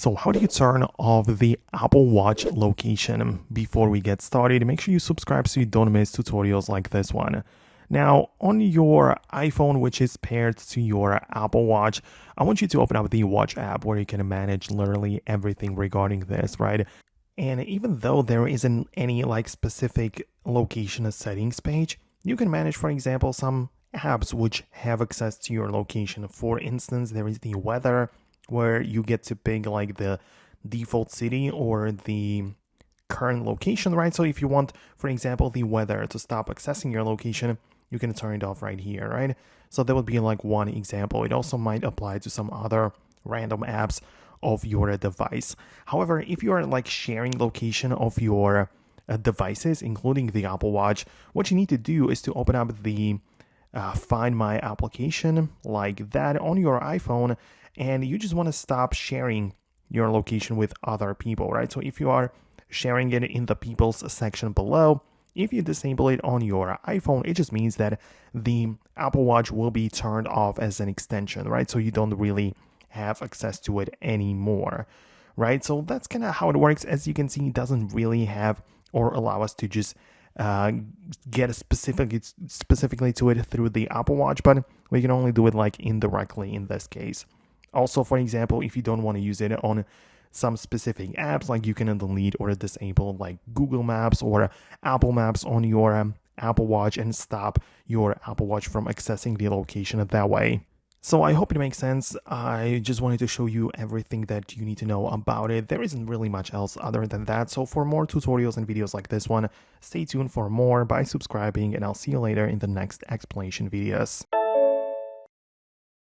So how do you turn off the Apple Watch location? Before we get started, make sure you subscribe so you don't miss tutorials like this one. Now, on your iPhone, which is paired to your Apple Watch, I want you to open up the Watch app where you can manage literally everything regarding this, right? And even though there isn't any specific location settings page, you can manage, for example, some apps which have access to your location. For instance, there is the weather, where you get to pick the default city or the current location, right? So if you want, for example, the weather to stop accessing your location, you can turn it off right here, right? So that would be one example. It also might apply to some other random apps of your device. However, if you are sharing location of your devices, including the Apple Watch, what you need to do is to open up the Find My application like that on your iPhone, and you just want to stop sharing your location with other people, right? So if you are sharing it in the people's section below, if you disable it on your iPhone, it just means that the Apple Watch will be turned off as an extension, right? So you don't really have access to it anymore, right? So that's kind of how it works. As you can see, it doesn't really have or allow us to just get specifically to it through the Apple Watch, but we can only do it indirectly in this case. Also, for example, if you don't want to use it on some specific apps, you can delete or disable Google Maps or Apple Maps on your Apple Watch and stop your Apple Watch from accessing the location that way. So I hope it makes sense. I just wanted to show you everything that you need to know about it. There isn't really much else other than that. So for more tutorials and videos like this one, stay tuned for more by subscribing, and I'll see you later in the next explanation videos.